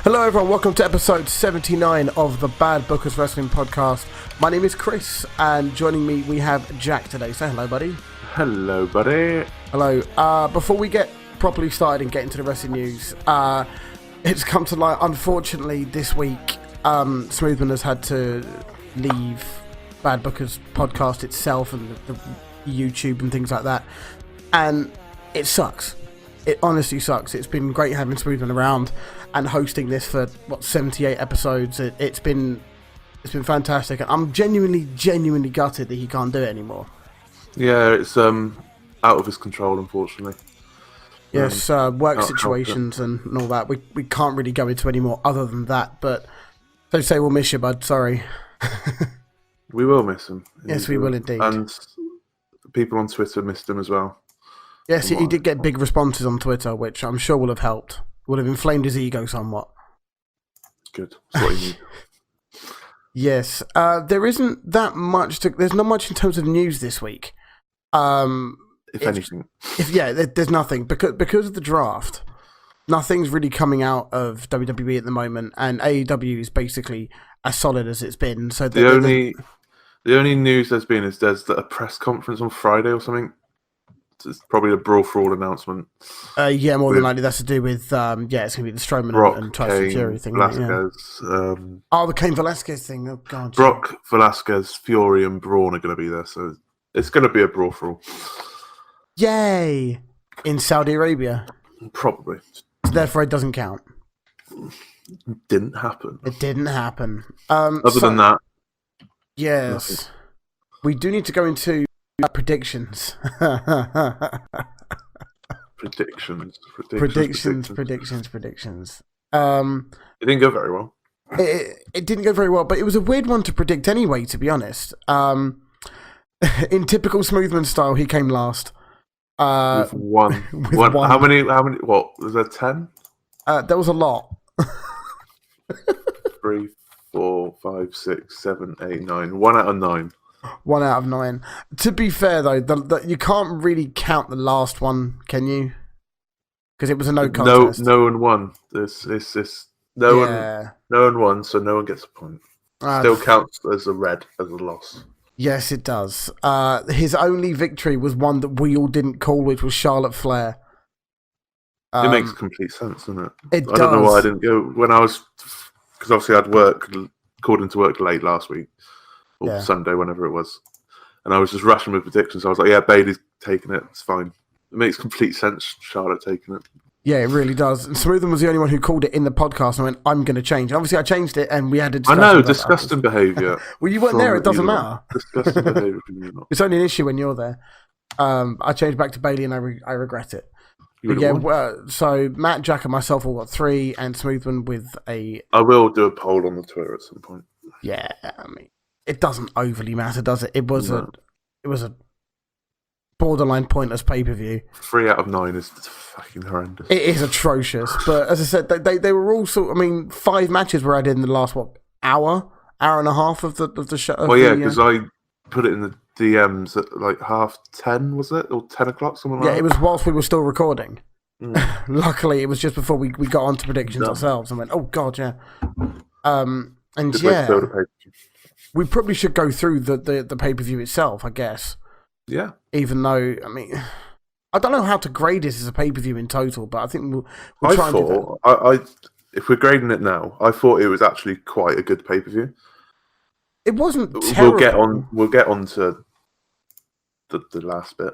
Hello everyone, welcome to episode 79 of the Bad Bookers Wrestling Podcast. My name is Chris, and joining me we have Jack today. Say hello, buddy. Hello, buddy. Hello. Before we get properly started and get into the wrestling news, it's come to light, unfortunately, this week, Smoothman has had to leave Bad Bookers Podcast itself and the YouTube and things like that, and it sucks. It honestly sucks. It's been great having Smoothman around and hosting this for 78 episodes. It's been fantastic. I'm genuinely gutted that he can't do it anymore. Yeah, it's out of his control, unfortunately. Yes, work situations and all that. We can't really go into any more other than that. But don't say we'll miss you, bud. Sorry. We will miss him. Yes, we will indeed. And people on Twitter missed him as well. Yes, he did get big responses on Twitter, which I'm sure will have helped. Would have inflamed his ego somewhat. Good. That's what he needs. Yes. There isn't that much. There's not much in terms of news this week. If anything. There's nothing. Because of the draft, nothing's really coming out of WWE at the moment, and AEW is basically as solid as it's been. So the only news there's been is there's a press conference on Friday or something. It's probably a Brawl for All announcement. More than likely that's to do with it's going to be the Strowman Brock, and Tyson Fury thing. Velasquez. The Cain Velasquez thing. Oh god. Brock, Velasquez, Fury, and Braun are going to be there, so it's going to be a Brawl for All. Yay! In Saudi Arabia. Probably. So therefore, it doesn't count. Didn't happen. It didn't happen. Other than that, yes, nothing. We do need to go into predictions. Predictions. It didn't go very well. It didn't go very well, but it was a weird one to predict anyway, to be honest. In typical Smoothman style, he came last. With one. How many? What was there? 10? There was a lot. 3, 4, 5, 6, 7, 8, 9. 1 out of 9. 1 out of 9. To be fair, though, you can't really count the last one, can you? Because it was a no contest. No one won. No one won, so no one gets a point. Still counts as a loss. Yes, it does. His only victory was one that we all didn't call, which was Charlotte Flair. It makes complete sense, doesn't it? It does. I don't know why I didn't go when I was, because obviously I'd called into work late last week. Or Sunday, whenever it was. And I was just rushing with predictions. I was like, yeah, Bayley's taking it. It's fine. It makes complete sense, Charlotte taking it. Yeah, it really does. And Smoothman was the only one who called it in the podcast and went, I'm going to change. Obviously, I changed it and we had a discussion. I know, disgusting behaviour. Well, you weren't there. It doesn't matter. Disgusting behaviour from you. It's only an issue when you're there. I changed back to Bayley and I regret it. So Matt, Jack and myself all got 3 and Smoothman with a... I will do a poll on the Twitter at some point. Yeah, I mean... It doesn't overly matter, does it? It was a borderline pointless pay-per-view. 3 out of 9 is fucking horrendous. It is atrocious, but as I said, they were all 5 matches were added in the last hour and a half of the show. Because I put it in the DMs at like 10:30, was it, or 10 o'clock, something like that. Yeah, it was whilst we were still recording. Luckily, it was just before we got on to predictions ourselves and went, oh god, yeah. We probably should go through the pay-per-view itself, I guess. Yeah. Even though, I mean, I don't know how to grade this as a pay-per-view in total, but I think we'll try and do that. If we're grading it now, I thought it was actually quite a good pay-per-view. It wasn't terrible. We'll get on to the last bit.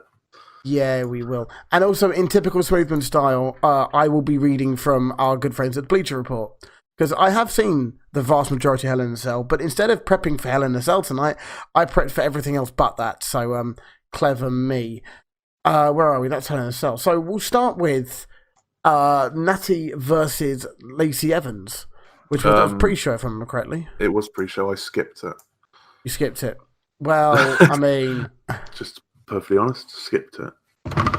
Yeah, we will. And also, in typical Smoothman style, I will be reading from our good friends at Bleacher Report. Because I have seen the vast majority of Hell in a Cell, but instead of prepping for Hell in a Cell tonight, I prepped for everything else but that. So, clever me. Where are we? That's Hell in a Cell. So we'll start with Natty versus Lacey Evans, which was pre-show, if I remember correctly. It was pre-show. I skipped it. You skipped it. Well, I mean... Just perfectly honest, skipped it.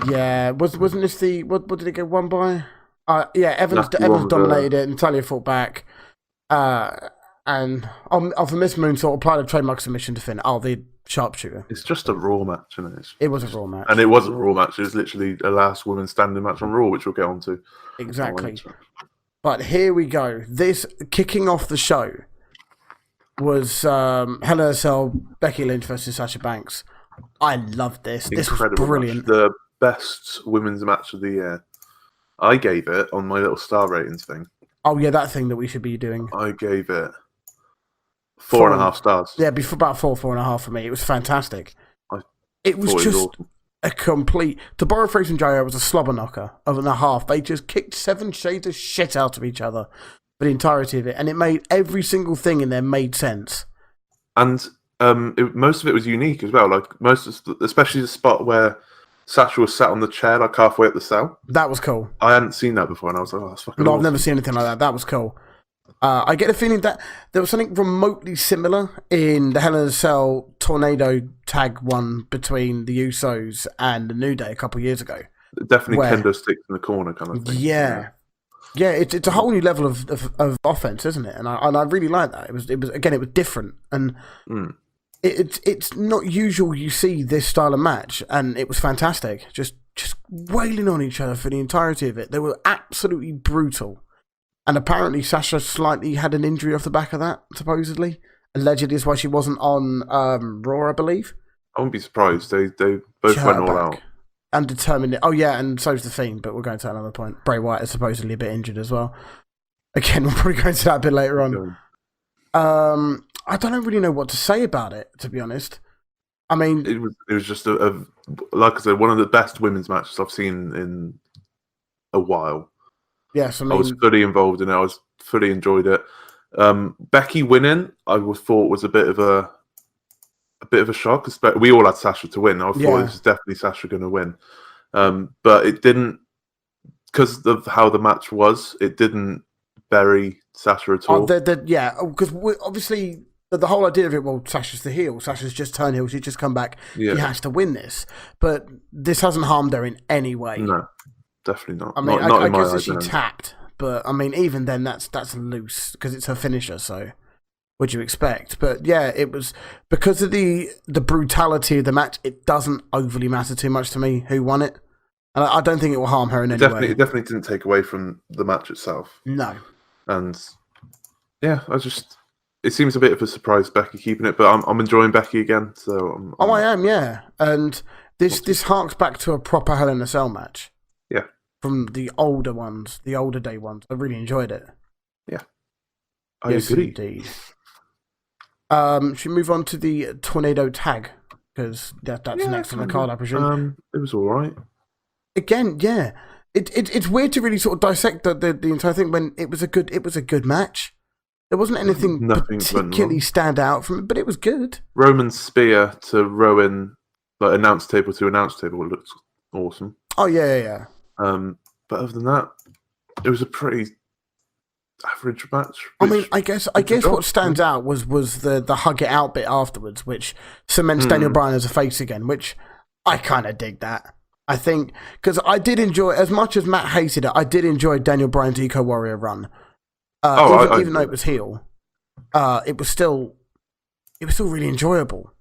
Yeah. Wasn't this the... What did it get won by? Evans dominated it, and Talia fought back. And for Miss Moonsault, applied a trademark submission to Finn. The sharpshooter. It's just a Raw match, isn't it? It was a Raw match. And it wasn't a Raw match. It was literally a last woman standing match on Raw, which we'll get on to. Exactly. But here we go. This kicking off the show was Hell in a Cell, Becky Lynch versus Sasha Banks. I loved this. This was brilliant. Match. The best women's match of the year. I gave it on my little star ratings thing. Oh yeah, that thing that we should be doing. I gave it 4.5 stars. Yeah, about 4.5 for me. It was fantastic. It was just awesome. A complete. To borrow a phrase from Jaya, it was a slobber knocker of and a half. They just kicked 7 shades of shit out of each other for the entirety of it, and it made every single thing in there made sense. And most of it was unique as well. Like especially the spot where Sasha was sat on the chair, like halfway up the cell. That was cool. I hadn't seen that before, and I was like, "Oh, that's fucking." No, awesome. I've never seen anything like that. That was cool. I get a feeling that there was something remotely similar in the Hell in a Cell tornado tag one between the Usos and the New Day a couple of years ago. Definitely kendo sticks in the corner kind of thing. Yeah. Yeah, it's a whole new level of offense, isn't it? And I really like that. It was again, it was different, and it's not usual you see this style of match, and it was fantastic. Just wailing on each other for the entirety of it. They were absolutely brutal. And apparently Sasha slightly had an injury off the back of that, supposedly. Allegedly is why she wasn't on Raw, I believe. I wouldn't be surprised. They both went all out. And determined. Oh yeah, and so's the Fiend, but we'll go into that another point. Bray Wyatt is supposedly a bit injured as well. Again, we'll probably go into that a bit later on. I don't really know what to say about it, to be honest. I mean... It was just, like I said, one of the best women's matches I've seen in a while. Yes, I was fully involved in it. I fully enjoyed it. Becky winning, I thought was a bit of a shock. We all had Sasha to win. I thought it was definitely Sasha going to win, but it didn't, because of how the match was. It didn't bury Sasha at all. Because obviously the whole idea of it. Well, Sasha's the heel. Sasha's just turned heel. She's just come back. Yeah. She has to win this, but this hasn't harmed her in any way. No. Definitely not. I mean, I guess that she tapped, but I mean, even then, that's loose because it's her finisher. So, what'd you expect? But yeah, it was because of the brutality of the match. It doesn't overly matter too much to me who won it, and I don't think it will harm her in any way. It definitely didn't take away from the match itself. No. And yeah, it seems a bit of a surprise Becky keeping it, but I'm enjoying Becky again. So I am, yeah. And this harks back to a proper Hell in a Cell match. Yeah. From the older ones, the older day ones. I really enjoyed it. Yeah. I agree. Indeed. Should we move on to the tornado tag? Because that's next on the card, I presume. It was all right. Again, yeah. It's weird to really sort of dissect the entire thing when it was a good match. There wasn't anything particularly stand out from it, but it was good. Roman's spear to Rowan, like announce table to announce table, looks awesome. Oh yeah. But other than that, it was a pretty average match. I mean, I guess what stands out was the hug it out bit afterwards, which cements Daniel Bryan as a face again, which I kind of dig that. I think, because I did enjoy, as much as Matt hated it, I did enjoy Daniel Bryan's Eco Warrior run. Even though it was heel, it was still really enjoyable.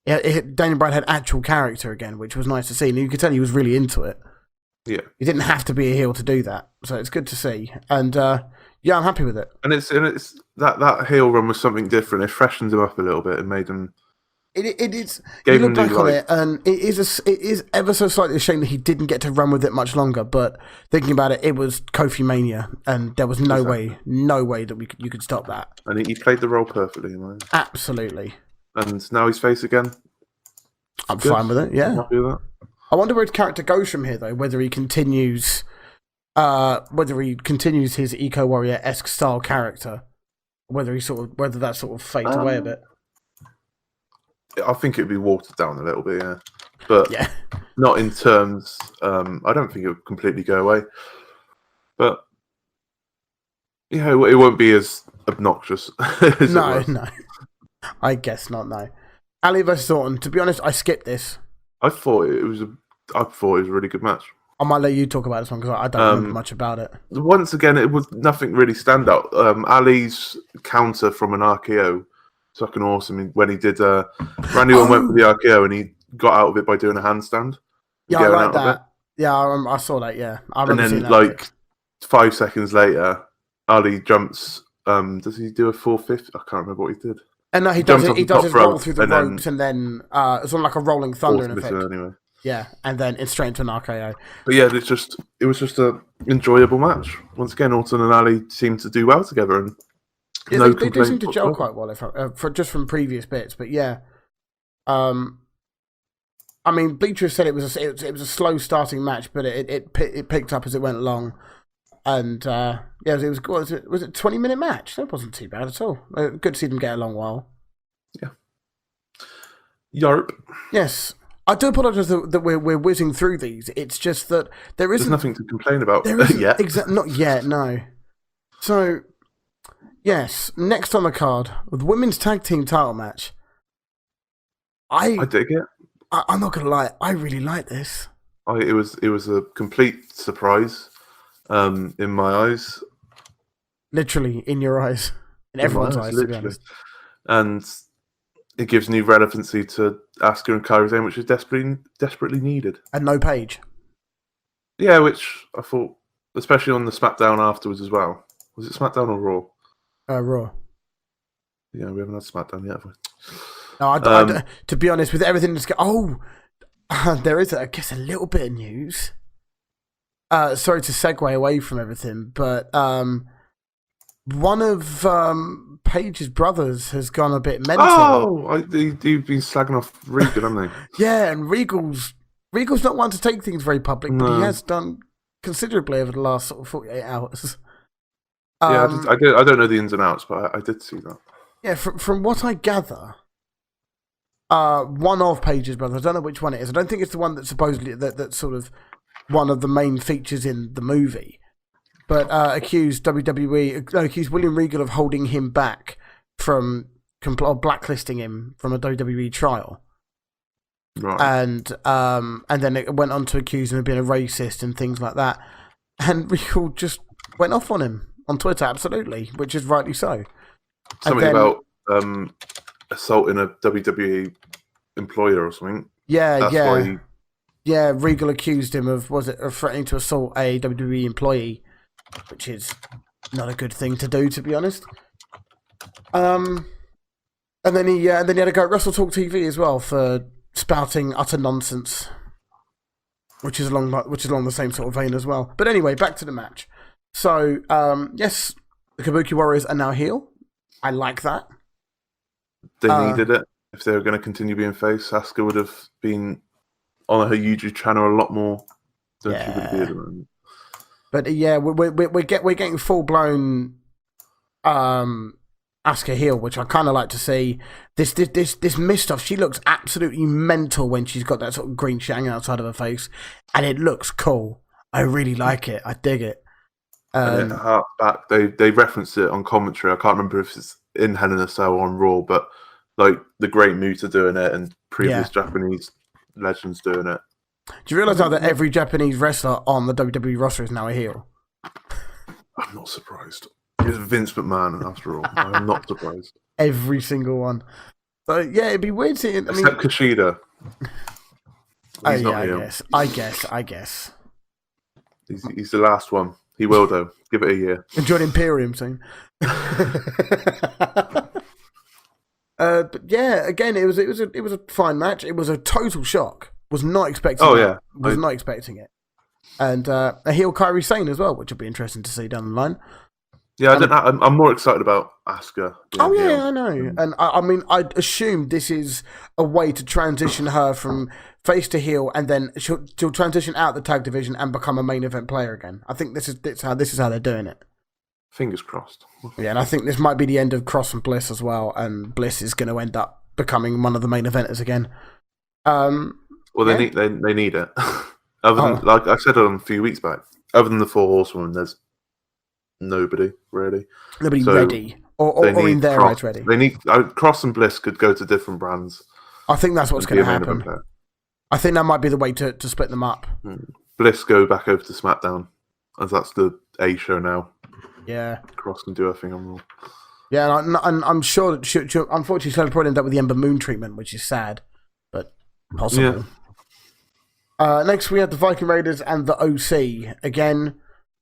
Daniel Bryan had actual character again, which was nice to see, and you could tell he was really into it. Yeah, he didn't have to be a heel to do that, so it's good to see. And yeah, I'm happy with it. And it's that heel run was something different. It freshened him up a little bit and made him. It is. You look back on it, and it is ever so slightly a shame that he didn't get to run with it much longer. But thinking about it, it was Kofi Mania, and there was no way that you could stop that. And he played the role perfectly, man. Absolutely. And now he's face again. I'm fine with it. Yeah. I'm happy with that. I wonder where his character goes from here, though. Whether he continues his Eco Warrior-esque style character, whether that sort of fades away a bit. I think it'd be watered down a little bit, yeah, but not in terms. I don't think it would completely go away, but yeah, it won't be as obnoxious. No, I guess not. No, Ali vs Orton. To be honest, I skipped this. I thought it was a really good match. I might let you talk about this one because I don't remember much about it. Once again, it was nothing really stand out. Ali's counter from an RKO. Fucking awesome when he did. Randy Orton went for the RKO and he got out of it by doing a handstand. Yeah, I like that. Yeah, I saw that. Yeah, I remember and then seeing that 5 seconds later, Ali jumps. Does he do a 450? I can't remember what he did. And no, he does his roll through the ropes, and then it's on like a rolling thunder in effect. Anyway. Yeah, and then it's straight into an RKO. But yeah, it was just a enjoyable match. Once again, Orton and Ali seem to do well together, and they do seem to gel quite well, just from previous bits. But yeah, I mean, Bleacher said it was a slow starting match, but it picked up as it went along. And it was a 20-minute match. That wasn't too bad at all. Good to see them get a long while. Yeah. Yarp. Yes, I do apologise that we're whizzing through these. It's just that there's nothing to complain about yet. Not yet, no. So, yes, next on the card with women's tag team title match. I dig it. I'm not gonna lie, I really like this. It was a complete surprise. In my eyes, literally in your eyes, in everyone's eyes, to be honest. And it gives new relevancy to Asuka and Kairi Sane, which is desperately needed. And no Paige. Yeah, which I thought, especially on the SmackDown afterwards as well. Was it SmackDown or Raw? Raw. Yeah, we haven't had SmackDown yet, have we? No, to be honest, with everything that's there is, I guess, a little bit of news. Sorry to segue away from everything, but one of Paige's brothers has gone a bit mental. Oh, you've been slagging off Regal, haven't they? Yeah, and Regal's not one to take things very public, but he has done considerably over the last sort of 48 hours. Yeah, I don't know the ins and outs, but I did see that. Yeah, from what I gather, one of Paige's brothers, I don't know which one it is. I don't think it's the one that supposedly that's sort of one of the main features in the movie, but accused William Regal of holding him back from blacklisting him from a WWE trial. Right. And then it went on to accuse him of being a racist and things like that. And Regal just went off on him on Twitter, absolutely, which is rightly so. Something about assaulting a WWE employer or something. Yeah, That's why Yeah, Regal accused him of threatening to assault a WWE employee, which is not a good thing to do, to be honest. And then he had a go at Wrestle Talk TV as well for spouting utter nonsense, which is along the same sort of vein as well. But anyway, back to the match. So yes, the Kabuki Warriors are now heel. I like that. They needed it. If they were going to continue being face, Asuka would have been on her YouTube channel a lot more than she would be at the moment. But yeah, we're getting full blown Asuka heel, which I kind of like to see. This mist stuff. She looks absolutely mental when she's got that sort of green shang outside of her face, and it looks cool. I really like it. I dig it. And then back, they referenced it on commentary. I can't remember if it's in Hell in a Cell or on Raw, but like the Great Muta doing it and previous Japanese legends doing it. Do you realise now that every Japanese wrestler on the WWE roster is now a heel? I'm not surprised. It's Vince McMahon, after all. I'm not surprised. Every single one. So yeah, it'd be weird seeing. Except Kushida. I guess. He's the last one. He will though. Give it a year. Enjoy the Imperium soon. But yeah, again, it was a fine match. It was a total shock. Was not expecting. Was not expecting it. And a heel Kairi Sane as well, which will be interesting to see down the line. Yeah, I'm more excited about Asuka. Oh yeah, I know. And I mean, I assume this is a way to transition her from face to heel, and then she'll transition out the tag division and become a main event player again. I think this is how they're doing it. Fingers crossed. Yeah, and I think this might be the end of Cross and Bliss as well, and Bliss is going to end up becoming one of the main eventers again. Well, they need it. Other than, like I said a few weeks back, other than the Four Horsewomen, there's nobody really. Nobody ready, or in their eyes ready. They need Cross and Bliss could go to different brands. I think that's what's going to happen. I think that might be the way to split them up. Bliss go back over to SmackDown, as that's the A show now. Yeah, Cross can do her thing on Raw. Yeah, and I'm sure that she'll unfortunately she'll probably end up with the Ember Moon treatment, which is sad, but possible. Yeah. Next, we had the Viking Raiders and the OC. Again,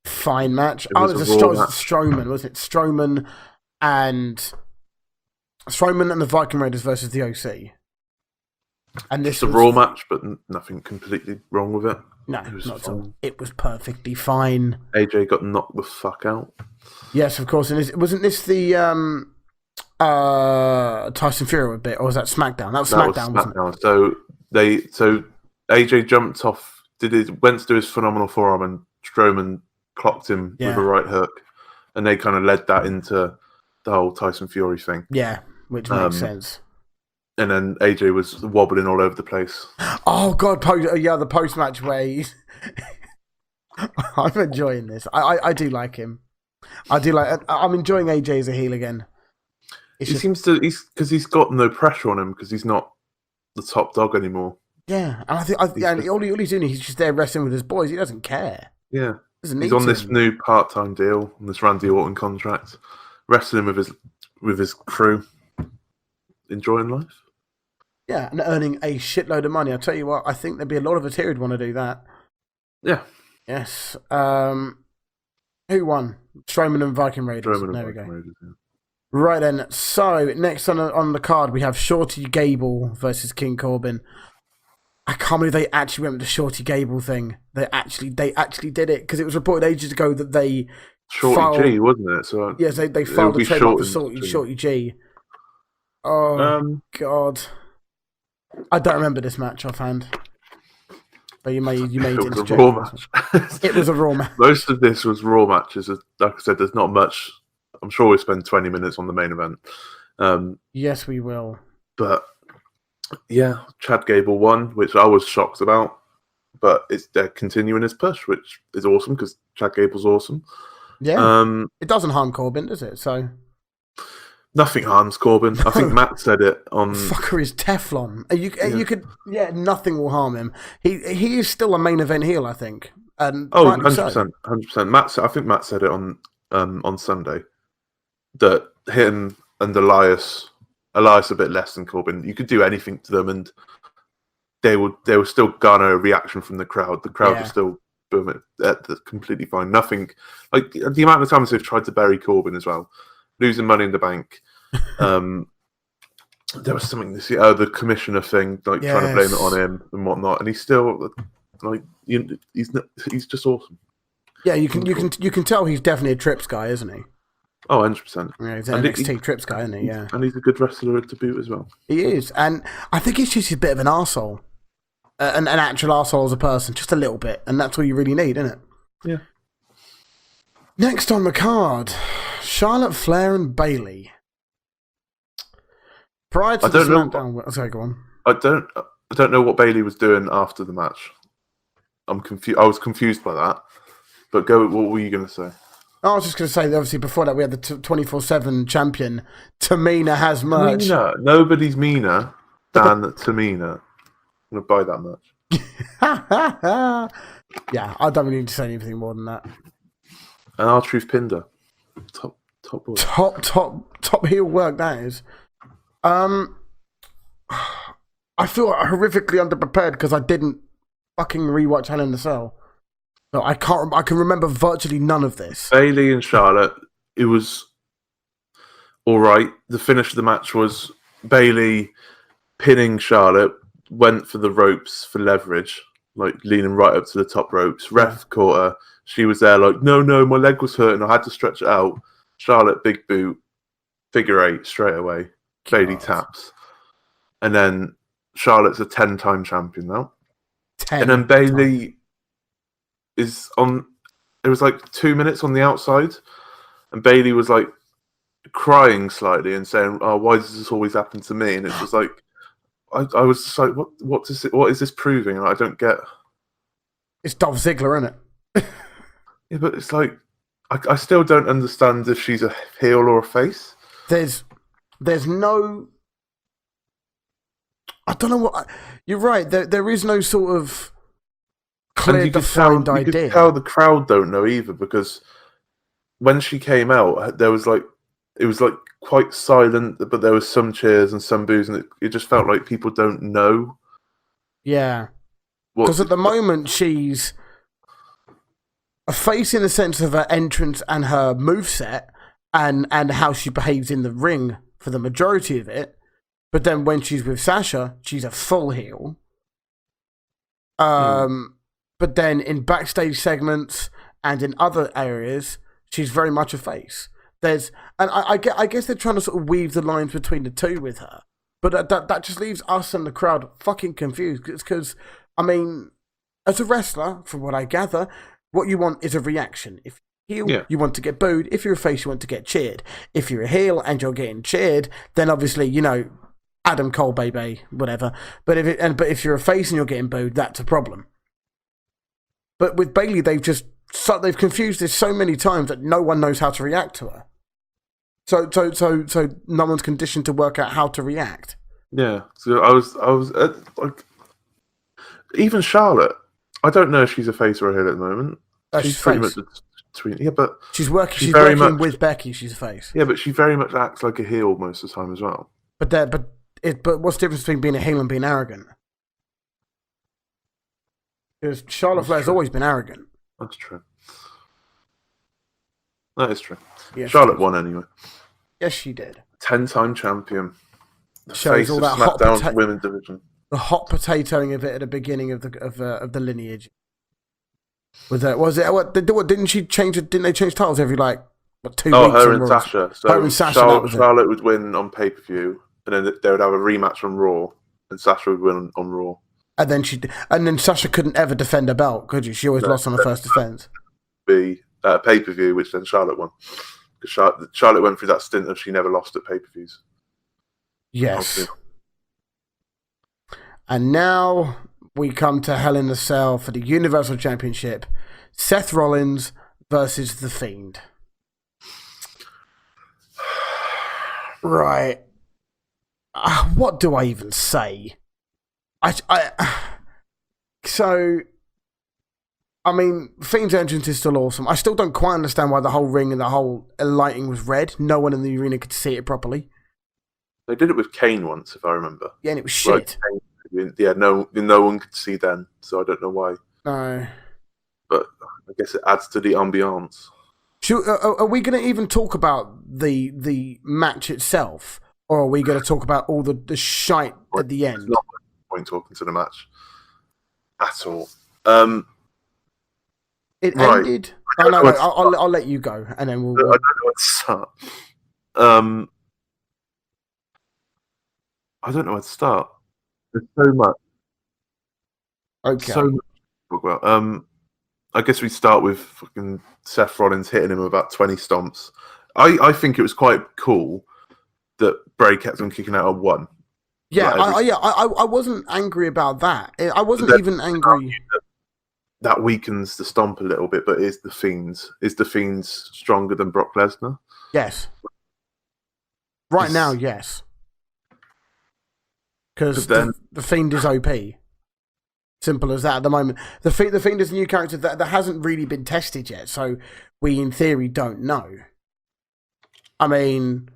fine match. It was a Raw match. Strowman, wasn't it? Strowman and the Viking Raiders versus the OC. And this was a Raw match, but nothing completely wrong with it. No, not at all. It was perfectly fine. AJ got knocked the fuck out. Yes, of course. And wasn't this the Tyson Fury bit, or was that SmackDown? That was SmackDown, wasn't it? So AJ jumped off, went to do his phenomenal forearm, and Strowman clocked him with a right hook, and they kind of led that into the whole Tyson Fury thing. Yeah, which makes sense. And then AJ was wobbling all over the place. Oh God, the post match where he's... I'm enjoying this. I do like him. I'm enjoying AJ as a heel again. Seems to, because he's got no pressure on him because he's not the top dog anymore. Yeah, and all he's doing, he's just there wrestling with his boys. He doesn't care. Yeah, he's on this new part-time deal, on this Randy Orton contract, wrestling with his crew, enjoying life. Yeah, and earning a shitload of money. I'll tell you what, I think there'd be a lot of us here who'd want to do that. Yeah. Yes. Who won? Strowman and Viking Raiders. There we go. Raiders, yeah. Right then. So next on the card we have Shorty Gable versus King Corbin. I can't believe they actually went with the Shorty Gable thing. They actually did it, because it was reported ages ago that they G, wasn't it? So yes, they filed a trademark for Shorty G. Oh God. I don't remember this match offhand, but you may it was a Raw match. It was a Raw match. Most of this was Raw matches. Like I said, there's not much. I'm sure we'll spend 20 minutes on the main event. Yes, we will. But yeah, Chad Gable won, which I was shocked about. But they're continuing his push, which is awesome because Chad Gable's awesome. Yeah, it doesn't harm Corbin, does it? So. Nothing harms Corbin. I think Matt said it on... Fucker is Teflon. You could... Yeah, nothing will harm him. He is still a main event heel, I think. And 100%. 100%. I think Matt said it on Sunday. That him and Elias a bit less than Corbin, you could do anything to them and they would still garner a reaction from the crowd. The crowd was still booming. That's completely fine. Nothing... Like, the amount of times they've tried to bury Corbin as well. Losing Money in the Bank. There was something this year, the commissioner thing, trying to blame it on him and whatnot, and he's still he's just awesome. Yeah, you can tell he's definitely a Trips guy, isn't he? Oh, 100%. Yeah, he's an NXT Trips guy, isn't he? Yeah, and he's a good wrestler to boot as well. He is, and I think he's just a bit of an arsehole, an actual arsehole as a person, just a little bit, and that's all you really need, isn't it? Yeah. Next on the card, Charlotte Flair and Bayley. Prior to the SmackDown... Sorry, go on. I don't know what Bayley was doing after the match. I'm confused. I was confused by that. But what were you going to say? I was just going to say, obviously, before that, we had the 24/7 champion, Tamina has merch. Nobody's meaner than Tamina. I'm going to buy that merch. Yeah, I don't really need to say anything more than that. And R-Truth pinned her. Top work. Top heel work, that is. I feel horrifically underprepared because I didn't fucking rewatch Hell in a Cell. So I can remember virtually none of this. Bayley and Charlotte, it was alright. The finish of the match was Bayley pinning Charlotte, went for the ropes for leverage, leaning right up to the top ropes. Ref caught her. She was there no, my leg was hurting. I had to stretch it out. Charlotte, big boot, figure 8 straight away. Bayley taps. And then Charlotte's a 10-time champion now. And then Bayley is on... It was 2 minutes on the outside. And Bayley was crying slightly and saying, "Oh, why does this always happen to me?" And it was I was just like, what is this proving? I don't get... It's Dolph Ziggler, isn't it? Yeah, but it's I still don't understand if she's a heel or a face. There's no... I don't know what... You're right, there is no sort of clear defined idea. You could tell the crowd don't know either, because when she came out, there was it was quite silent, but there was some cheers and some boos, and it just felt like people don't know. Yeah. Because at the moment she's... a face in the sense of her entrance and her moveset and how she behaves in the ring for the majority of it. But then when she's with Sasha, she's a full heel. But then in backstage segments and in other areas, she's very much a face. I guess they're trying to sort of weave the lines between the two with her. But that just leaves us and the crowd fucking confused. Because, I mean, as a wrestler, from what I gather, what you want is a reaction. If you're a heel, you want to get booed. If you're a face, you want to get cheered. If you're a heel and you're getting cheered, then obviously, you know, Adam Cole, baby, whatever. But if you're a face and you're getting booed, that's a problem. But with Bayley, they've confused this so many times that no one knows how to react to her. So no one's conditioned to work out how to react. Yeah. So I was like, even Charlotte. I don't know if she's a face or a heel at the moment. She's pretty face. much between. Yeah, but she's working with Becky. She's a face. Yeah, but she very much acts like a heel most of the time as well. But what's the difference between being a heel and being arrogant? Because Charlotte Flair's always been arrogant. That's true. That is true. Yeah, Charlotte won anyway. Yes, she did. 10-time champion. The shows face all of that SmackDown's women's division. The hot potatoing of it at the beginning of the lineage. Didn't she change it? Didn't they change titles every 2 weeks? Oh, her and Sasha. So her and Sasha, Charlotte would win on pay-per-view, and then they would have a rematch on Raw, and Sasha would win on Raw. And then Sasha couldn't ever defend her belt, could she? She always lost on her first defense. Be pay-per-view, which then Charlotte won. Because Charlotte went through that stint of she never lost at pay-per-views. Yes. And now we come to Hell in a Cell for the Universal Championship. Seth Rollins versus The Fiend. Right. What do I even say? I mean, Fiend's entrance is still awesome. I still don't quite understand why the whole ring and the whole lighting was red. No one in the arena could see it properly. They did it with Kane once, if I remember. Yeah, and it was shit. Yeah, no one could see then, so I don't know why. No. But I guess it adds to the ambiance. Are we going to even talk about the match itself? Or are we going to talk about all the shite at the end? There's not much point talking to the match at all. It ended. I'll let you go, and then we'll. I don't know where to start. I don't know where to start. There's so much. Okay. So much to talk about. I guess we start with fucking Seth Rollins hitting him with about 20 stomps. I think it was quite cool that Bray kept on kicking out at one. Yeah, I wasn't angry about that. I wasn't even angry. That weakens the stomp a little bit, but is the Fiends stronger than Brock Lesnar? Yes. Right now, yes. Because the Fiend is OP. Simple as that at the moment. The Fiend is a new character that hasn't really been tested yet, so we, in theory, don't know. I mean...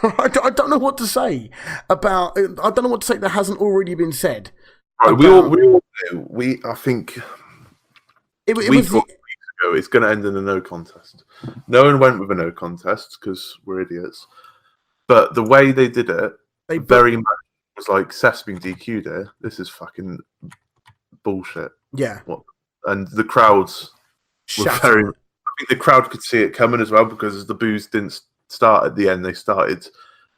I don't know what to say about... I don't know what to say that hasn't already been said. Right, we all knew. I think... It was weeks ago, it's going to end in a no contest. No one went with a no contest because we're idiots. But the way they did it, very much was like, Seth's been DQ'd here. This is fucking bullshit. Yeah. And the crowds were very... I think the crowd could see it coming as well, because the boos didn't start at the end. They started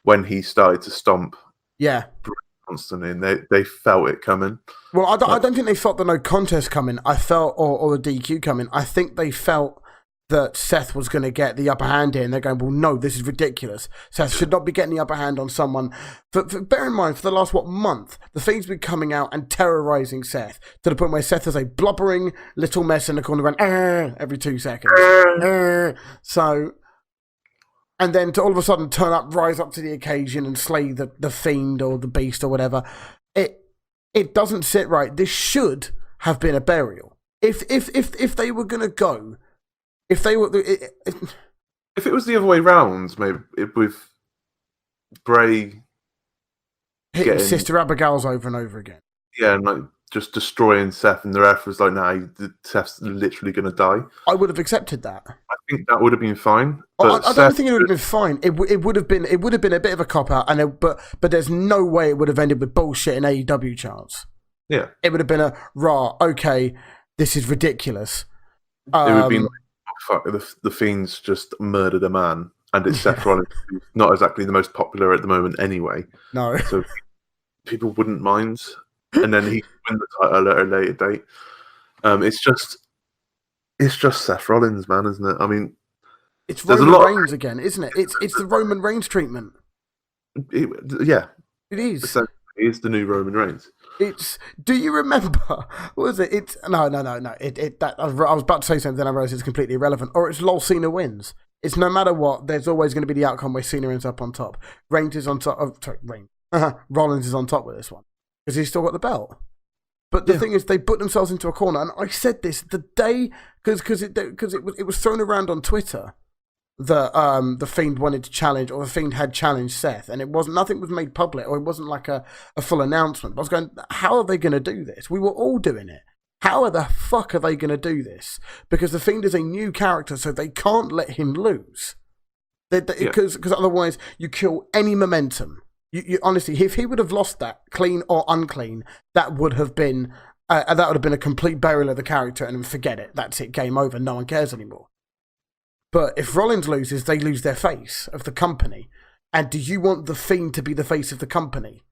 when he started to stomp. Yeah. Constantly, and they felt it coming. Well, I don't think they felt the no contest coming. I felt, or the DQ coming. I think they felt that Seth was going to get the upper hand here, and they're going, well, no, this is ridiculous. Seth should not be getting the upper hand on someone. Bear in mind, for the last, month, the Fiend's been coming out and terrorizing Seth to the point where Seth is a blubbering little mess in the corner going, every 2 seconds. So, and then to all of a sudden turn up, rise up to the occasion and slay the Fiend or the Beast or whatever. It doesn't sit right. This should have been a burial. If they were going to go... If it was the other way round, maybe with Bray hitting Sister Abigail's over and over again. Yeah, and like just destroying Seth, and the ref was like, "Nah, Seth's literally going to die." I would have accepted that. I think that would have been fine. But I don't think it would have been fine. It would have been a bit of a cop out, but there's no way it would have ended with bullshit in AEW charts. Yeah, it would have been okay, this is ridiculous. It would have been like, oh, fuck, the Fiends just murdered a man, and it's Seth Rollins, who's not exactly the most popular at the moment anyway. No, so people wouldn't mind. And then he win the title at a later date. It's just Seth Rollins, man, isn't it? I mean, it's Roman Reigns again, isn't it? It's the Roman Reigns treatment. Yeah, it is. It's the new Roman Reigns. Do you remember? What was it? No. I was about to say something, then I realized it's completely irrelevant. Or it's LOL Cena wins. It's no matter what, there's always going to be the outcome where Cena ends up on top. Reigns is on top. Rollins is on top with this one. Because he's still got the belt. But the thing is, they put themselves into a corner. And I said this the day, because it was thrown around on Twitter that the Fiend wanted to challenge, or the Fiend had challenged Seth. And nothing was made public, or it wasn't like a full announcement. But I was going, how are they going to do this? We were all doing it. How the fuck are they going to do this? Because the Fiend is a new character, so they can't let him lose. Because otherwise, you kill any momentum. You honestly, if he would have lost that, clean or unclean, that would have been a complete burial of the character, and forget it. That's it. Game over. No one cares anymore. But if Rollins loses, they lose their face of the company. And do you want the Fiend to be the face of the company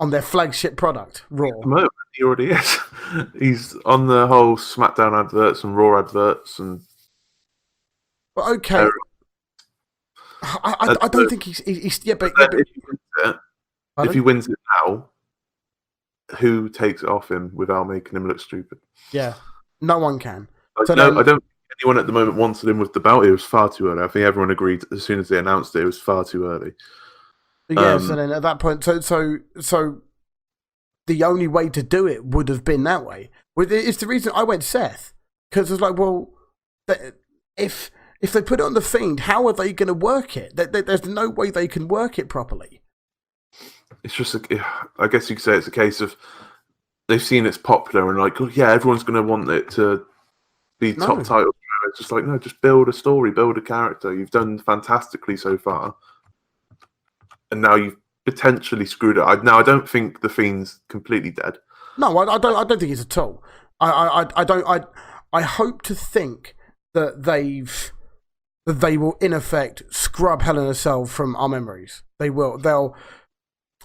on their flagship product, Raw? No, he already is. He's on the whole SmackDown adverts and Raw adverts, and. But okay. I don't think he's but if he wins it now, who takes it off him without making him look stupid? Yeah, no one can. I don't think anyone at the moment wanted him with the belt. It was far too early. I think everyone agreed as soon as they announced it. It was far too early. Yes, and then at that point, so the only way to do it would have been that way. It's the reason I went Seth, because it's like, well, if they put it on the Fiend, how are they going to work it? There's no way they can work it properly. It's just, I guess you could say it's a case of they've seen it's popular and like, oh, yeah, everyone's going to want it to be top title. It's just like, no, just build a story, build a character. You've done fantastically so far, and now you've potentially screwed it. I don't think the Fiend's completely dead. No, I don't think it's at all. I hope to think that they will, in effect, scrub Hell in a Cell from our memories. They'll,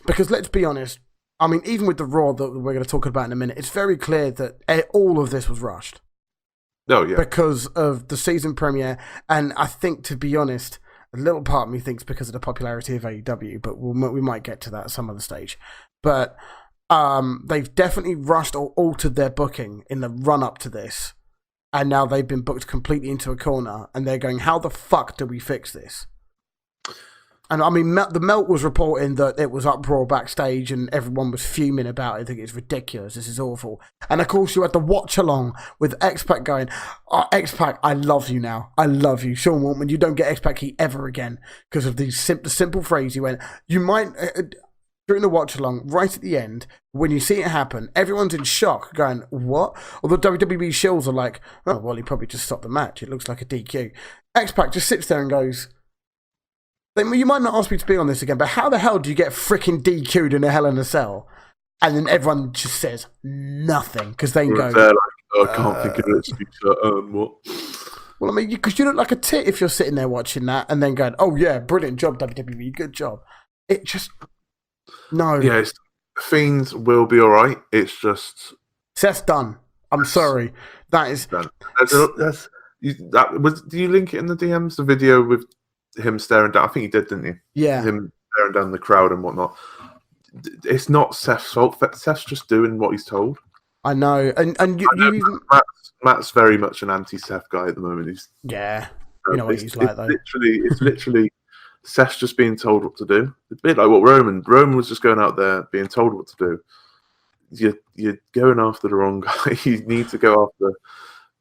because let's be honest, I mean, even with the Raw that we're going to talk about in a minute, it's very clear that all of this was rushed. Oh, yeah. Because of the season premiere, and I think, to be honest, a little part of me thinks because of the popularity of AEW, but we might get to that at some other stage. But they've definitely rushed or altered their booking in the run-up to this. And now they've been booked completely into a corner, and they're going, how the fuck do we fix this? And I mean, the Melt was reporting that it was uproar backstage and everyone was fuming about it. I think it's ridiculous. This is awful. And of course, you had the watch along with X-Pac going, oh, X-Pac, I love you now. I love you. Sean Waltman, you don't get X-Pac heat ever again because of the simple phrase you went. You might... during the watch along, right at the end, when you see it happen, everyone's in shock, going, what? Or the WWE shills are like, oh, well, he probably just stopped the match. It looks like a DQ. X-Pac just sits there and goes, you might not ask me to be on this again, but how the hell do you get freaking DQ'd in a Hell in a Cell? And then everyone just says nothing, because they go, like, oh, I can't think of it. What? Well, I mean, because you look like a tit if you're sitting there watching that and then going, oh, yeah, brilliant job, WWE, good job. It just... No. Yeah, Fiends will be all right. It's just... Seth's done. I'm sorry. That is... Done. Do you link it in the DMs, the video with him staring down? I think you did, didn't you? Yeah. Him staring down the crowd and whatnot. It's not Seth's fault. Seth's just doing what he's told. I know. And you even... Matt's very much an anti-Seth guy at the moment. Yeah. You know what he's like, though. It's literally... Seth's just being told what to do. It's a bit like what Roman was just going out there being told what to do. You're going after the wrong guy. You need to go after...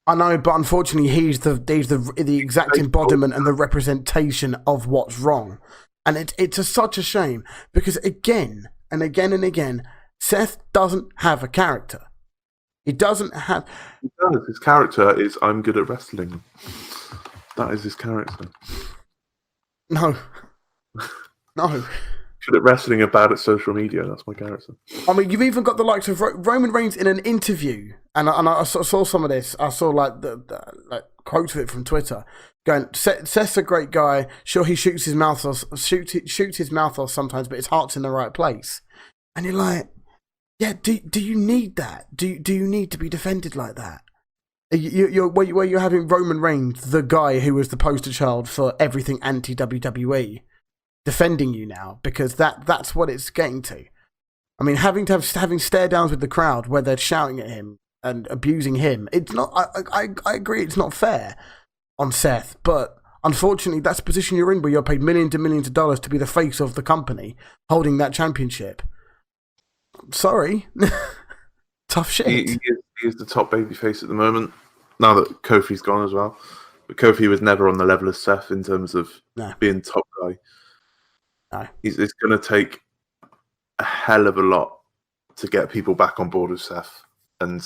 I know, but unfortunately he's the exact embodiment and the representation of what's wrong. And it's such a shame, because again and again and again, Seth doesn't have a character. He doesn't have. He does. His character is I'm good at wrestling. That is his character. No. No. Good at wrestling and bad at social media. That's my character. I mean, you've even got the likes of Roman Reigns in an interview, and I saw some of this. I saw like the quotes of it from Twitter, going, "Seth's a great guy. Sure, he shoots his mouth off sometimes, but his heart's in the right place." And you're like, "Yeah, do you need that? Do you need to be defended like that? Where you're having Roman Reigns, the guy who was the poster child for everything anti WWE." Defending you now, because that's what it's getting to. I mean, having stare downs with the crowd where they're shouting at him and abusing him. It's not. I agree. It's not fair on Seth, but unfortunately, that's the position you're in, where you're paid millions and millions of dollars to be the face of the company holding that championship. Sorry, tough shit. He is the top babyface at the moment. Now that Kofi's gone as well, but Kofi was never on the level of Seth in terms of being top guy. No. It's going to take a hell of a lot to get people back on board with Seth. And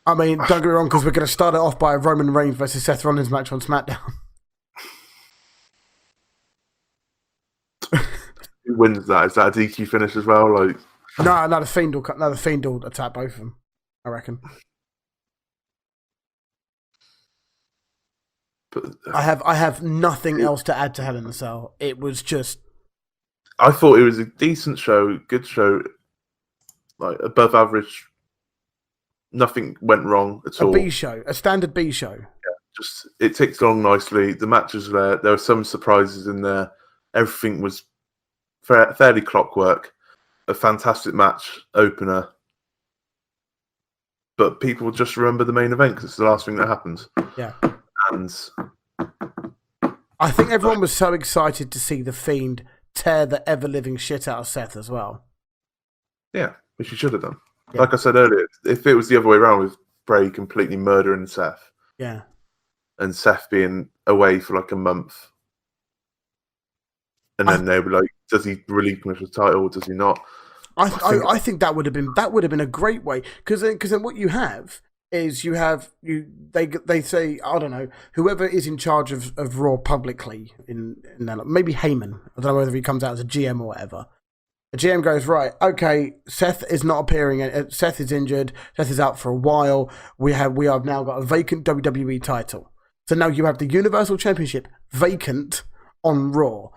I mean, don't get me wrong, because we're going to start it off by a Roman Reigns versus Seth Rollins match on SmackDown. Who wins that? Is that a DQ finish as well? Like, no, the Fiend will attack both of them, I reckon. But I have nothing else to add to Hell in a Cell. It was just. I thought it was a decent show, good show, like above average. Nothing went wrong at all. A standard B show. Yeah, just it ticked along nicely. The matches were there. There were some surprises in there. Everything was fairly clockwork. A fantastic match opener. But people just remember the main event because it's the last thing that happens. Yeah. And I think everyone was so excited to see the Fiend tear the ever-living shit out of Seth as well. Yeah, which he should have done. Yeah. Like I said earlier, if it was the other way around with Bray completely murdering Seth, yeah, and Seth being away for like a month, and then they were like, "Does he relinquish the title? Or does he not?" I think that would have been a great way, because then what you have is they say, I don't know, whoever is in charge of Raw publicly in that, maybe Heyman. I don't know whether he comes out as a GM or whatever. The GM goes, right, okay, Seth is not appearing. Seth is injured. Seth is out for a while. We have now got a vacant WWE title. So now you have the Universal Championship vacant on Raw.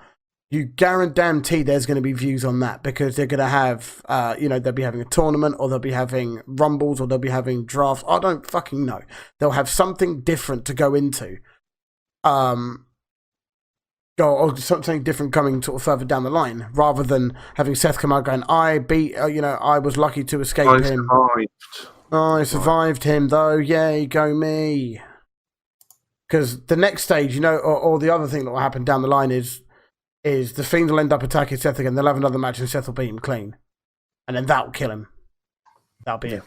You guarantee there's going to be views on that, because they're going to have, they'll be having a tournament, or they'll be having rumbles, or they'll be having drafts. I don't fucking know. They'll have something different to go into. Or something different coming sort of further down the line, rather than having Seth come out going, I was lucky to escape him. I survived him, though. Yay, go me. Because the next stage, or the other thing that will happen down the line is the Fiend will end up attacking Seth again. They'll have another match and Seth will beat him clean. And then that'll kill him. That'll be it.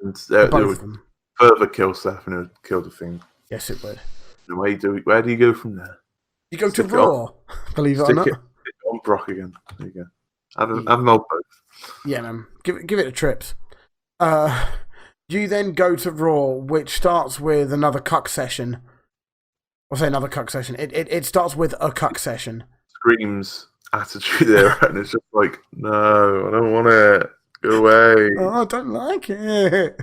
And it would further kill Seth, and it would kill the Fiend. Yes, it would. Where do you go from there? You go to Raw, believe it or not. Stick it on Brock again. There you go. Have them all both. Yeah, man. Give it a trips. You then go to Raw, which starts with another cuck session. I'll say another cuck session. It starts with a cuck session. Screams attitude there, and it's just like, no, I don't want it. Go away. Oh, I don't like it.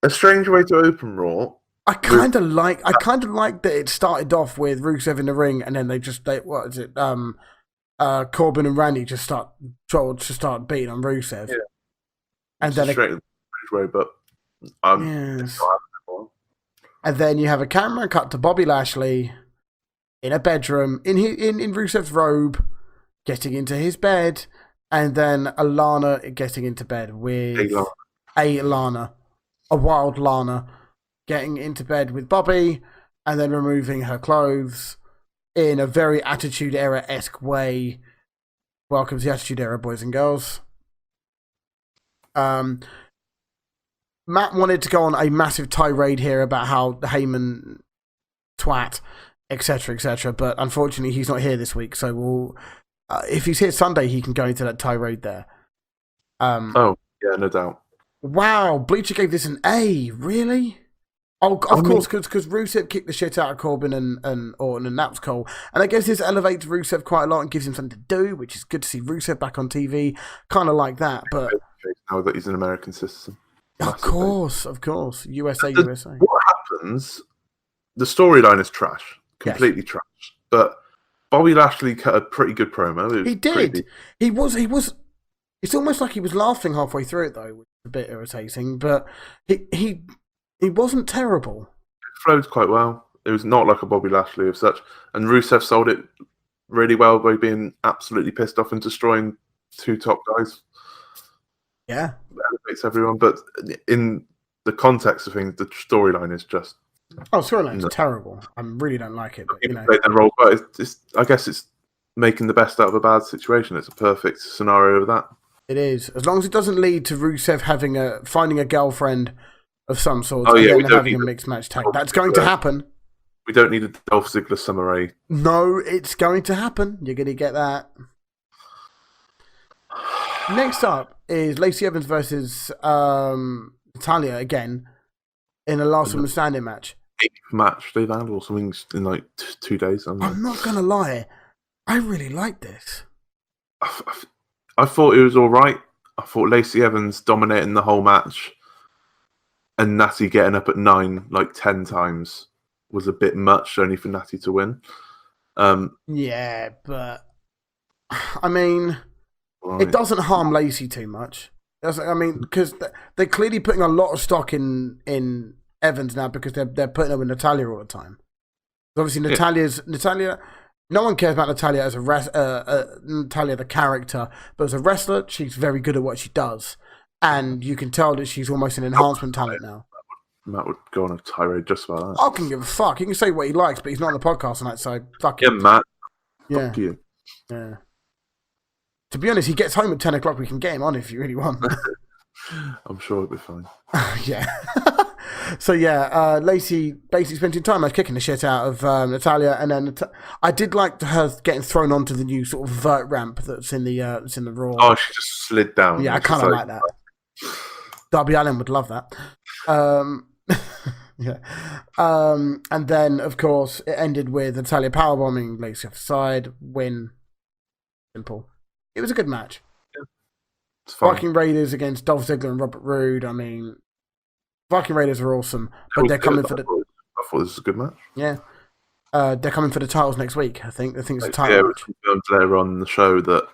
A strange way to open Raw. I kind of like that it started off with Rusev in the ring, and then what is it? Corbin and Randy just start beating on Rusev. Yeah. And then strange way, but yes. And then you have a camera cut to Bobby Lashley in a bedroom in Rusev's robe, getting into his bed, and then Alana getting into bed with a wild Lana. Getting into bed with Bobby, and then removing her clothes in a very Attitude Era-esque way. Welcome to the Attitude Era, boys and girls. Matt wanted to go on a massive tirade here about how Heyman twat, etc., etc., but unfortunately he's not here this week, so if he's here Sunday, he can go into that tirade there. Oh, yeah, no doubt. Wow, Bleacher gave this an A. Really? Oh, of course, because Rusev kicked the shit out of Corbin and Orton, and that was cool. And I guess this elevates Rusev quite a lot and gives him something to do, which is good to see Rusev back on TV. Kind of like that, but now that he's an American citizen, of course, USA. What happens? The storyline is trash, completely trash. But Bobby Lashley cut a pretty good promo. He did. He was. It's almost like he was laughing halfway through it, though, which is a bit irritating. But he wasn't terrible. It flowed quite well. It was not like a Bobby Lashley of such. And Rusev sold it really well by being absolutely pissed off and destroying two top guys. Yeah. It elevates everyone. But in the context of things, the storyline is just... Oh, storyline is terrible. I really don't like it. But, you know. Played their role, but I guess it's making the best out of a bad situation. It's a perfect scenario of that. It is. As long as it doesn't lead to Rusev finding a girlfriend of some sort, and then having a mixed match tag. That's going to happen. We don't need a Dolph Ziggler summary. No, it's going to happen. You're going to get that. Next up is Lacey Evans versus Natalya again in a last woman standing match. 8th match they've had or something in like 2 days. I'm not going to lie. I really like this. I thought it was all right. I thought Lacey Evans dominating the whole match and Natty getting up at 9 like 10 times was a bit much only for Natty to win. Yeah, but I mean, it doesn't harm Lacey too much. I mean, because they're clearly putting a lot of stock in Evans now because they're putting her with Natalya all the time. Obviously, Natalya. No one cares about Natalya as Natalya the character, but as a wrestler, she's very good at what she does, and you can tell that she's almost an enhancement talent now. Matt would go on a tirade just about that. I can give a fuck. He can say what he likes, but he's not on the podcast tonight, so fuck him. Yeah, Matt. Yeah. Fuck you. Yeah. To be honest, he gets home at 10 o'clock. We can get him on if you really want. I'm sure it'll be fine. Yeah. So yeah, Lacey basically spent her time kicking the shit out of Natalya, and then I did like her getting thrown onto the new sort of vert ramp that's in the Raw. Oh, she just slid down. Yeah, I kind of like that. Darby Allin would love that. Yeah. And then of course it ended with Natalya powerbombing Lacey off the side, win. Simple. It was a good match. Yeah. It's fine. Viking Raiders against Dolph Ziggler and Robert Roode. I mean, Viking Raiders are awesome, but they're coming for the... I thought this was a good match. Yeah. They're coming for the titles next week, I think. I think it's a title match. match. We confirmed later on the show that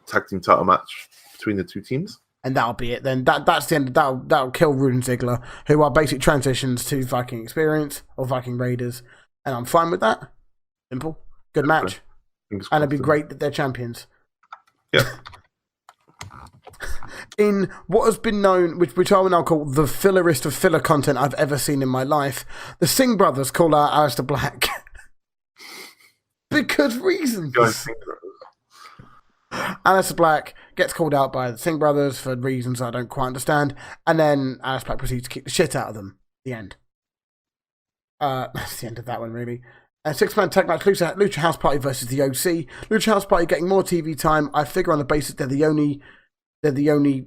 tag team title match between the two teams. And that'll be it then. That's the end. That'll kill Roode and Ziggler, who are basic transitions to Viking Experience or Viking Raiders. And I'm fine with that. Simple. Good match. And it'd be great that they're champions. Yeah. In what has been known, which I will now call the fillerist of filler content I've ever seen in my life, the Singh brothers call out Aleister Black. Because reasons. Aleister Black gets called out by the Singh brothers for reasons I don't quite understand, and then Aleister Black proceeds to kick the shit out of them. The end. That's the end of that one, really. A 6-man tag match, Lucha House Party versus the OC. Lucha House Party getting more TV time. I figure on the basis they're the only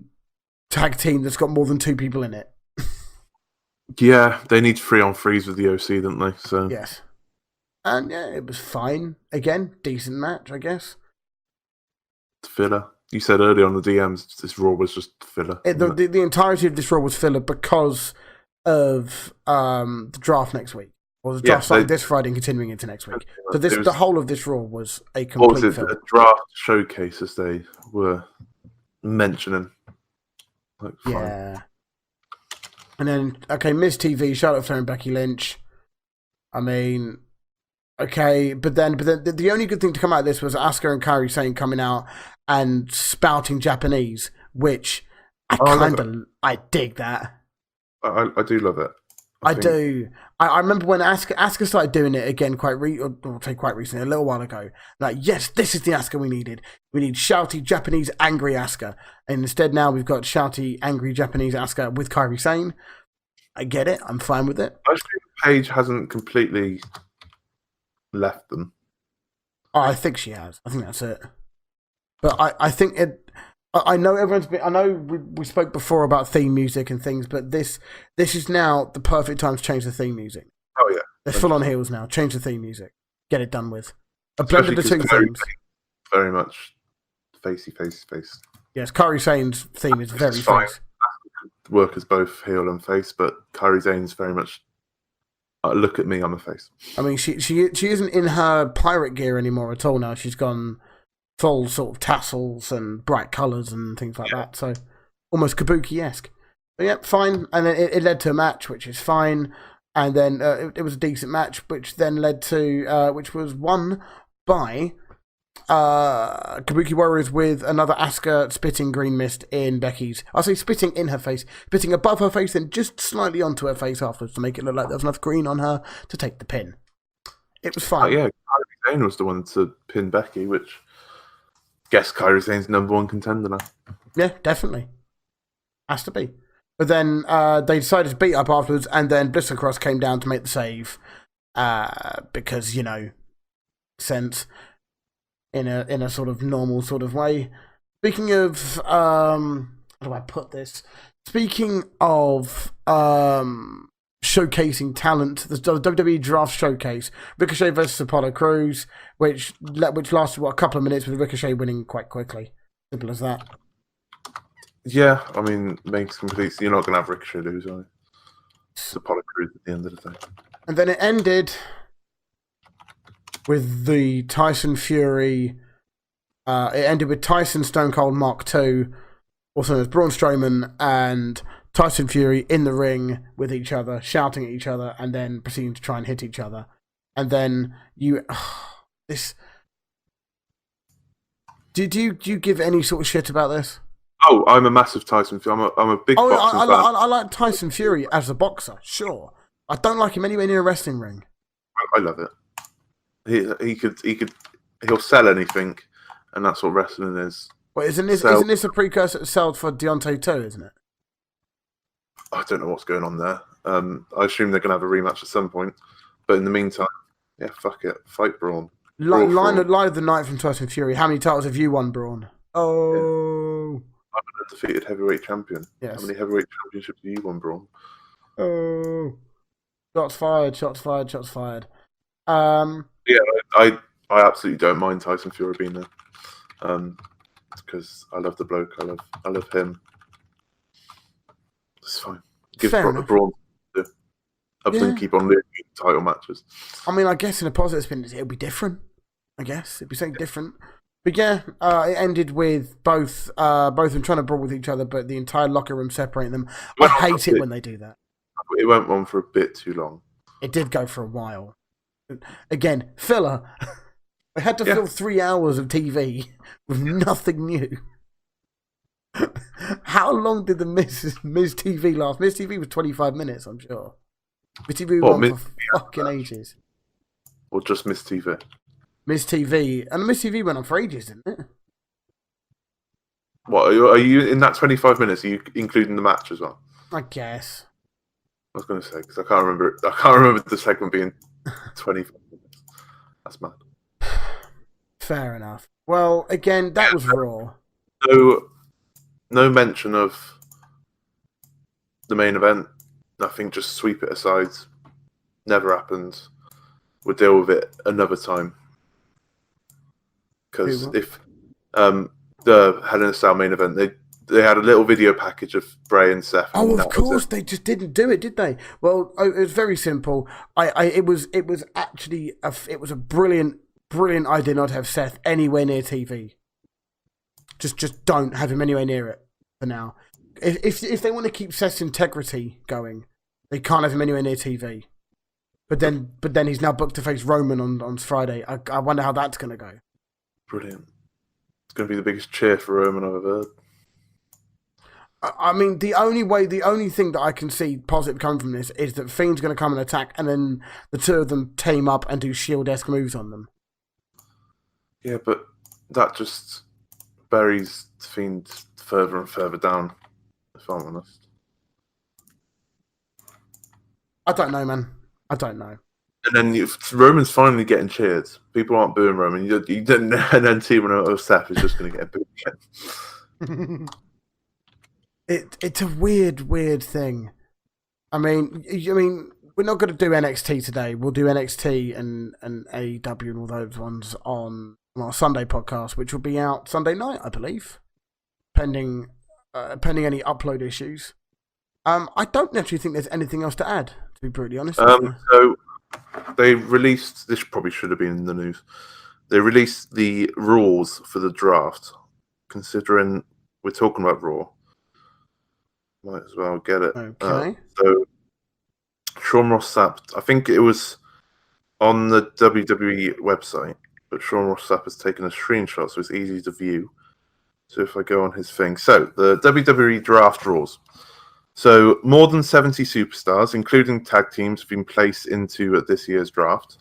tag team that's got more than 2 people in it. Yeah, they need 3-on-3s with the OC, don't they? So yes. And yeah, it was fine. Again, decent match, I guess. Filler. You said earlier on the DMs this Raw was just filler. The entirety of this Raw was filler because of the draft next week. Or the draft starting this Friday and continuing into next week. So the whole of this Raw was a complete filler. A draft showcase, as they were mentioning. Like, yeah. And then, okay, Miz TV, Charlotte Flair and Becky Lynch. I mean, okay, but then the only good thing to come out of this was Asuka and Kairi Sane coming out and spouting Japanese, which I dig that. I do love it. I do. I remember when Asuka started doing it again quite recently, a little while ago. Like, yes, this is the Asuka we needed. We need shouty Japanese angry Asuka. And instead now we've got shouty angry Japanese Asuka with Kairi Sane. I get it. I'm fine with it. I think Paige hasn't completely left them. Oh, I think she has. I think that's it. But I think it... I know everyone's been. I know we spoke before about theme music and things, but this is now the perfect time to change the theme music. Oh yeah, they're full on heels now. Change the theme music. Get it done with. A especially blend of the two themes. Very much facey. Yes, Kairi Sane's theme is very face. Work as both heel and face, but Kairi Sane's very much. Look at me, I'm a face. I mean, she isn't in her pirate gear anymore at all now. She's gone full sort of tassels and bright colours and things like that. So almost Kabuki-esque. But yeah, fine. And then it led to a match, which is fine. And then it was a decent match, which then led to which was won by Kabuki Warriors with another Asuka spitting green mist in Becky's. I say spitting in her face, spitting above her face, and just slightly onto her face afterwards to make it look like there was enough green on her to take the pin. It was fine. Yeah, Kairi Sane was the one to pin Becky, which I guess Kairi Sane's #1 contender now. Yeah, definitely. Has to be. But then they decided to beat up afterwards, and then Bliss Cross came down to make the save because, sense in a sort of normal sort of way. Speaking of, how do I put this? Speaking of showcasing talent, the WWE Draft Showcase, Ricochet versus Apollo Crews, which lasted, a couple of minutes with Ricochet winning quite quickly. Simple as that. Yeah, I mean, makes complete. You're not going to have Ricochet lose, are you? It's Apollo Crews at the end of the day. And then it ended with the Tyson Fury. It ended with Tyson Stone Cold Mark II, also known as Braun Strowman, and Tyson Fury in the ring with each other, shouting at each other, and then proceeding to try and hit each other. And then this. Do you give any sort of shit about this? Oh, I'm a massive Tyson Fury. I'm a big boxing fan. I like Tyson Fury as a boxer, sure. I don't like him anywhere near a wrestling ring. I love it. He'll sell anything, and that's what wrestling is. Well, isn't this a precursor to sell for Deontay too, isn't it? I don't know what's going on there. I assume they're going to have a rematch at some point. But in the meantime, yeah, fuck it. Fight Braun. Line of the night from Tyson Fury. How many titles have you won, Braun? Oh. Yeah. I'm an undefeated heavyweight champion. Yes. How many heavyweight championships have you won, Braun? Oh. Shots fired. Yeah, I absolutely don't mind Tyson Fury being there. Because I love the bloke. I love him. It's fine. Give Braun helps them keep on losing title matches. I mean, I guess in a positive spin, it'll be different. I guess it'd be something different. But yeah, it ended with both of them trying to brawl with each other, but the entire locker room separating them. I hate it when they do that. It went on for a bit too long. It did go for a while. Again, filler. I had to fill 3 hours of TV with nothing new. How long did the Miz TV last? Miz TV was 25 minutes, I'm sure. Miz TV went for fucking ages. Or just Miz TV? Miz TV. And Miz TV went on for ages, didn't it? What, are you in that 25 minutes? Are you including the match as well? I guess. I was going to say, because I can't remember the segment being 25 minutes. That's mad. Fair enough. Well, again, that was Raw. No mention of the main event. Nothing, just sweep it aside. Never happened. We'll deal with it another time. Because if the Hell in a Cell main event, they had a little video package of Bray and Seth. Oh, of course, they just didn't do it, did they? Well, it was very simple. It was actually a brilliant idea not to have Seth anywhere near TV. Just don't have him anywhere near it for now. If they want to keep Seth's integrity going, they can't have him anywhere near TV. But then he's now booked to face Roman on Friday. I wonder how that's going to go. Brilliant. It's going to be the biggest cheer for Roman I've ever heard. I mean, the only thing that I can see positive coming from this is that Fiend's going to come and attack, and then the two of them team up and do Shield-esque moves on them. Yeah, but that just buries Fiend further and further down, if I'm honest. I don't know, man. I don't know. And then Roman's finally getting cheered. People aren't booing Roman. And then teaming up with Seth is just going to get booed again. It's a weird thing. I mean, we're not going to do NXT today. We'll do NXT and AEW and all those ones on our Sunday podcast, which will be out Sunday night, I believe, pending any upload issues. I don't actually think there's anything else to add, to be brutally honest. So they released, this probably should have been in the news. They released the rules for the draft. Considering we're talking about Raw, might as well get it. Okay. So Sean Ross Sapp, I think it was on the WWE website, but Sean Ross Sapp has taken a screenshot, so it's easy to view. So if I go on his thing, so the WWE draft rules. So more than 70 superstars, including tag teams, have been placed into this year's draft.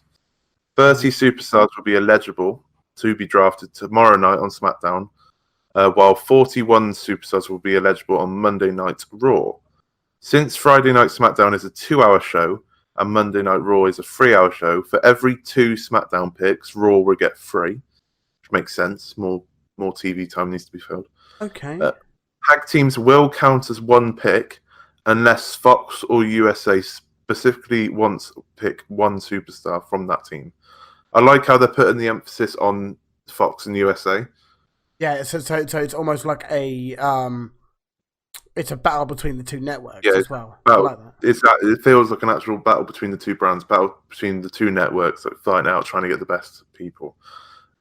30 superstars will be eligible to be drafted tomorrow night on SmackDown, while 41 superstars will be eligible on Monday Night Raw. Since Friday Night SmackDown is a 2-hour show and Monday Night Raw is a 3-hour show, for every 2 SmackDown picks, Raw will get 3, which makes sense. More TV time needs to be filled. Okay. Tag teams will count as 1 pick unless Fox or USA specifically wants to pick 1 superstar from that team. I like how they're putting the emphasis on Fox and USA. Yeah, so it's almost like it's a battle between the 2 networks as well. I like that. It feels like an actual battle between the 2 brands, battle between the 2 networks that fight out trying to get the best people.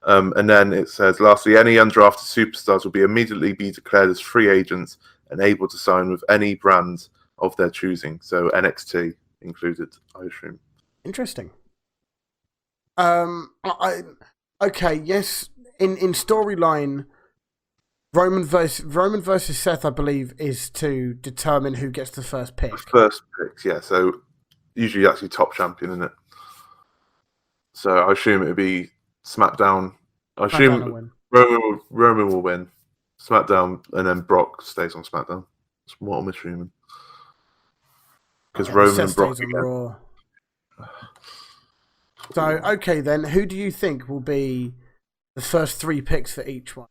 And then it says, lastly, any undrafted superstars will be immediately declared as free agents and able to sign with any brand of their choosing. So NXT included, I assume. Interesting. Okay, yes. In storyline, Roman versus Seth, I believe, is to determine who gets the first pick. First picks, yeah. So usually actually top champion, isn't it? So I assume it would be SmackDown. I assume Roman will win SmackDown, and then Brock stays on SmackDown. That's what I'm assuming. Because Roman and Brock stays on Raw. So okay, then who do you think will be the first 3 picks for each one?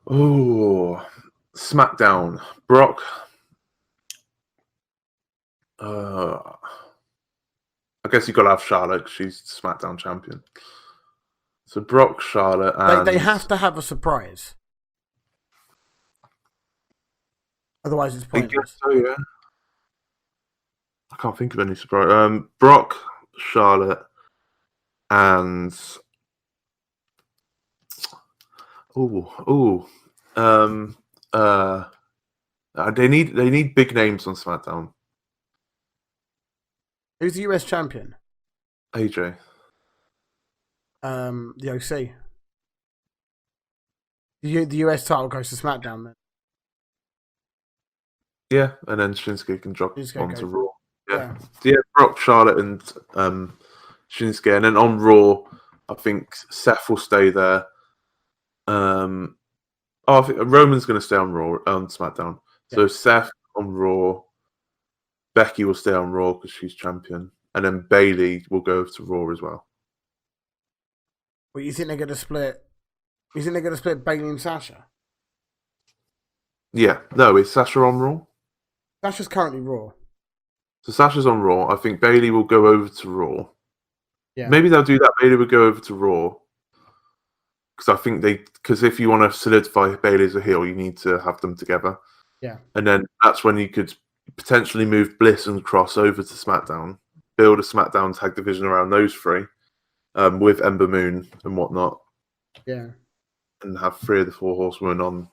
Oh, SmackDown. Brock. I guess you got to have Charlotte because she's SmackDown champion. So Brock, Charlotte, and they have to have a surprise. Otherwise, it's pointless. I guess so, yeah. I can't think of any surprise. Brock, Charlotte, and they need big names on SmackDown. Who's the US champion? AJ. The OC. The US title goes to SmackDown then. Yeah, and then Shinsuke can drop onto Raw. Yeah, Brock, Charlotte, and Shinsuke, and then on Raw, I think Seth will stay there. I think Roman's going to stay on Raw, on SmackDown. So Seth on Raw, Becky will stay on Raw because she's champion, and then Bayley will go to Raw as well. Well, you think they're going to split? You think they're going to split Bayley and Sasha? Yeah, no, is Sasha on Raw? Sasha's currently Raw. So Sasha's on Raw. I think Bayley will go over to Raw. Yeah. Maybe they'll do that. Bayley will go over to Raw. Because if you want to solidify Bayley as a heel, you need to have them together. Yeah. And then that's when you could potentially move Bliss and Cross over to SmackDown, build a SmackDown tag division around those 3, with Ember Moon and whatnot. Yeah. And have 3 of the 4 horsewomen on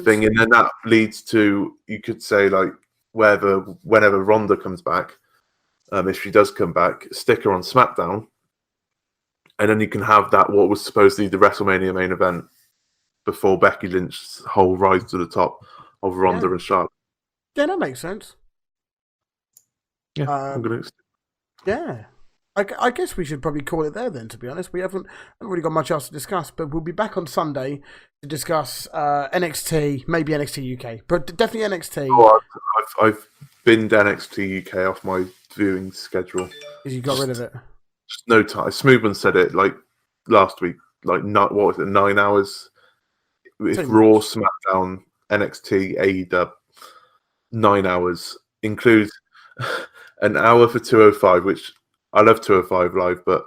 thing. And then that leads to, you could say, like, whenever Ronda comes back, if she does come back, stick her on SmackDown. And then you can have that, what was supposedly the WrestleMania main event before Becky Lynch's whole rise to the top of Ronda and Charlotte. Yeah, that makes sense. Yeah, I'm gonna. Yeah, I guess we should probably call it there then. To be honest, we haven't really got much else to discuss, but we'll be back on Sunday to discuss NXT, maybe NXT UK, but definitely NXT. Oh, I've binned NXT UK off my viewing schedule because you got rid of it. Just no time. Smoothman said it like last week. Like, what was it? 9 hours Raw, SmackDown, NXT, AEW, 9 hours includes an hour for 205, which I love 205 live, but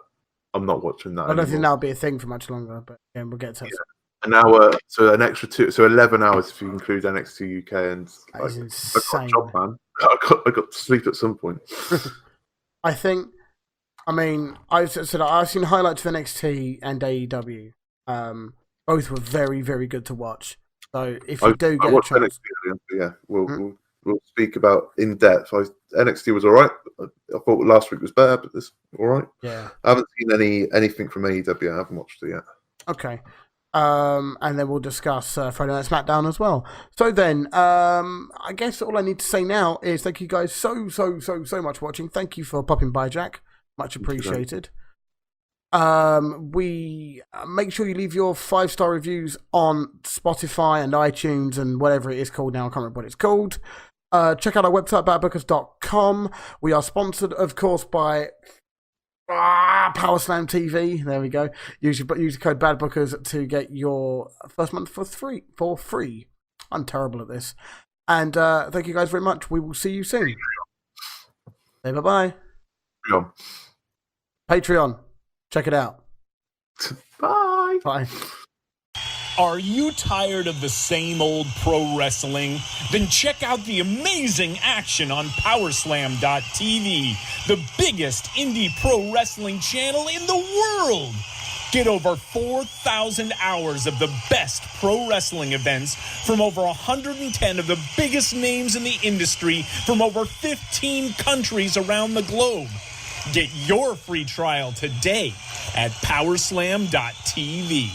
I'm not watching that. I don't think that'll be a thing for much longer, but again, we'll get to that. An hour, so an extra 11 hours if you include NXT UK, and that is insane. I got a job, man. I got to sleep at some point. I think. I mean, I've seen highlights of NXT and AEW. Both were very, very good to watch. So if you do get a chance, NXT, we'll speak about in depth. NXT was all right. I thought last week was better, but this all right. Yeah, I haven't seen anything from AEW. I haven't watched it yet. Okay. And then we'll discuss Friday Night SmackDown as well. So then, I guess all I need to say now is thank you guys so much for watching. Thank you for popping by, Jack. Much appreciated. We make sure you leave your 5-star reviews on Spotify and iTunes and whatever it is called now. I can't remember what it's called. Check out our website, badbookers.com. We are sponsored, of course, by PowerSlam TV. There we go. Use the code BADBOOKERS to get your first month for free. I'm terrible at this. And thank you guys very much. We will see you soon. Say bye-bye. Patreon. Check it out. Bye. Bye. Are you tired of the same old pro wrestling? Then check out the amazing action on Powerslam.tv, the biggest indie pro wrestling channel in the world. Get over 4,000 hours of the best pro wrestling events from over 110 of the biggest names in the industry from over 15 countries around the globe. Get your free trial today at Powerslam.tv.